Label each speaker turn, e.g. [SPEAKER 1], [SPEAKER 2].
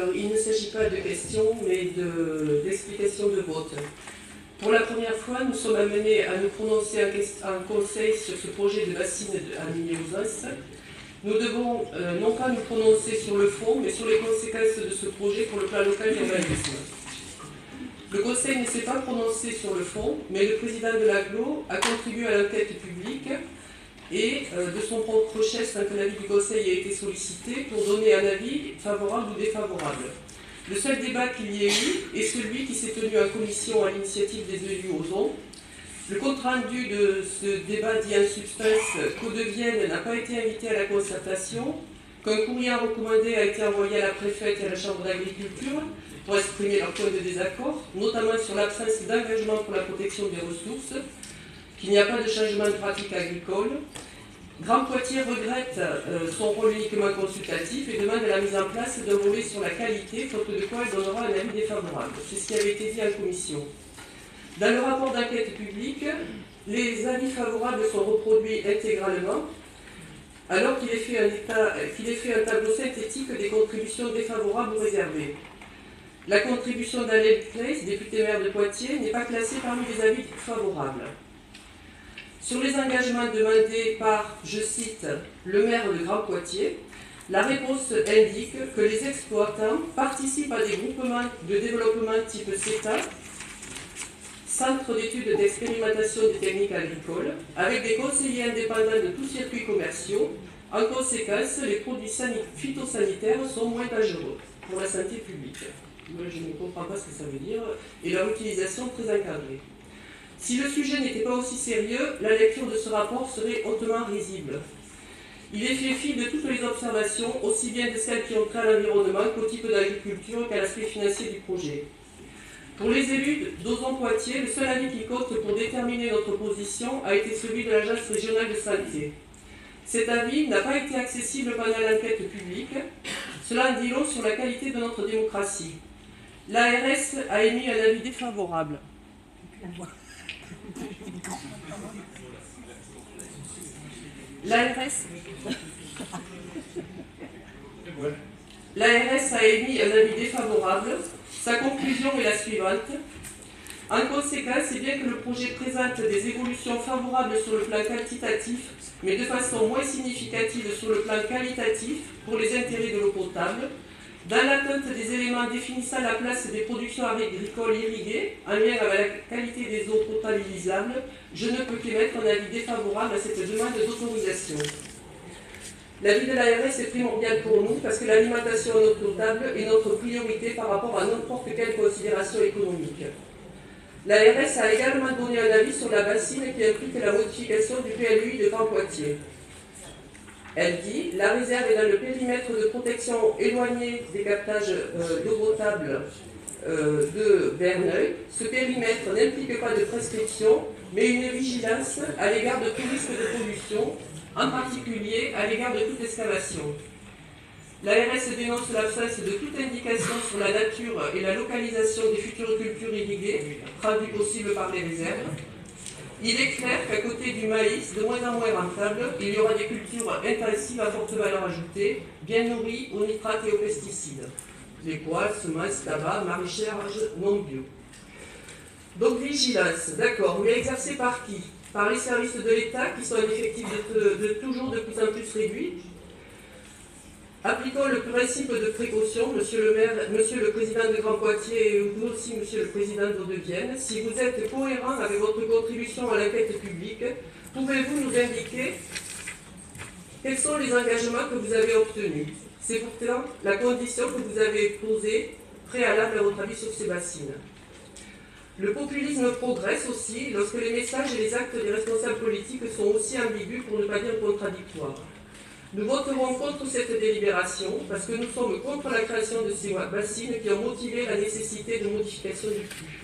[SPEAKER 1] Alors, il ne s'agit pas de questions, mais d'explications de vote. Pour la première fois, nous sommes amenés à nous prononcer en conseil sur ce projet de bassine à Migné-aux-Anses. Nous devons non pas nous prononcer sur le fond, mais sur les conséquences de ce projet pour le plan local d'urbanisme. Le conseil ne s'est pas prononcé sur le fond, mais le président de l'AGLO a contribué à l'enquête publique et de son propre chef, sans que l'avis du conseil ait été sollicité, pour donner un avis favorable ou défavorable. Le seul débat qu'il y ait eu est celui qui s'est tenu en commission à l'initiative des élus Ozon. Le compte-rendu de ce débat dit en substance qu'Eau de Vienne n'a pas été invité à la concertation, qu'un courrier recommandé a été envoyé à la préfète et à la chambre d'agriculture pour exprimer leur point de désaccord, notamment sur l'absence d'engagement pour la protection des ressources, qu'il n'y a pas de changement de pratique agricole. Grand Poitiers regrette son rôle uniquement consultatif et demande la mise en place d'un volet sur la qualité, faute de quoi elle donnera un avis défavorable. C'est ce qui avait été dit en commission. Dans le rapport d'enquête publique, les avis favorables sont reproduits intégralement, alors qu'il est fait un tableau synthétique des contributions défavorables ou réservées. La contribution d'Alain Claes, député maire de Poitiers, n'est pas classée parmi les avis favorables. Sur les engagements demandés par, je cite, le maire de Grand Poitiers, la réponse indique que les exploitants participent à des groupements de développement type CETA, Centre d'études d'expérimentation des techniques agricoles, avec des conseillers indépendants de tous circuits commerciaux. En conséquence, les produits phytosanitaires sont moins dangereux pour la santé publique. Moi, je ne comprends pas ce que ça veut dire, et leur utilisation très encadrée. Si le sujet n'était pas aussi sérieux, la lecture de ce rapport serait hautement risible. Il est fait fi de toutes les observations, aussi bien de celles qui ont trait à l'environnement qu'au type d'agriculture qu'à l'aspect financier du projet. Pour les élus d'Ozon-Poitiers, le seul avis qui compte pour déterminer notre position a été celui de l'Agence régionale de santé. Cet avis n'a pas été accessible pendant l'enquête publique. Cela en dit long sur la qualité de notre démocratie. L'ARS a émis un avis défavorable. L'ARS a émis un avis défavorable. Sa conclusion est la suivante. En conséquence, bien que le projet présente des évolutions favorables sur le plan quantitatif, mais de façon moins significative sur le plan qualitatif pour les intérêts de l'eau potable, dans l'attente des éléments définissant la place des productions agricoles irriguées en lien avec la qualité des eaux potabilisables, je ne peux qu'émettre un avis défavorable à cette demande d'autorisation. L'avis de l'ARS est primordial pour nous parce que l'alimentation en eau potable est notre priorité par rapport à n'importe quelle considération économique. L'ARS a également donné un avis sur la bassine qui implique la modification du PLUI de Grand Poitiers. Elle dit « La réserve est dans le périmètre de protection éloigné des captages d'eau potable de Verneuil. Ce périmètre n'implique pas de prescription, mais une vigilance à l'égard de tout risque de pollution, en particulier à l'égard de toute excavation. L'ARS dénonce l'absence de toute indication sur la nature et la localisation des futures cultures irriguées, traduit possible par les réserves. Il est clair qu'à côté du maïs, de moins en moins rentable, il y aura des cultures intensives à forte valeur ajoutée, bien nourries aux nitrates et aux pesticides. Les poils, semences, tabac, maraîchage non bio. Donc vigilance, d'accord, mais exercée par qui? Par les services de l'État qui sont en effectif toujours de plus en plus réduits. Appliquons le principe de précaution, monsieur le maire, monsieur le président de Grand Poitiers et vous aussi, monsieur le président d'Eau de Vienne. Si vous êtes cohérent avec votre contribution à l'enquête publique, pouvez-vous nous indiquer quels sont les engagements que vous avez obtenus? C'est pourtant la condition que vous avez posée préalable à votre avis sur ces bassines. Le populisme progresse aussi lorsque les messages et les actes des responsables politiques sont aussi ambigus, pour ne pas dire contradictoires. Nous voterons contre cette délibération parce que nous sommes contre la création de ces bassines qui ont motivé la nécessité de modification du flux.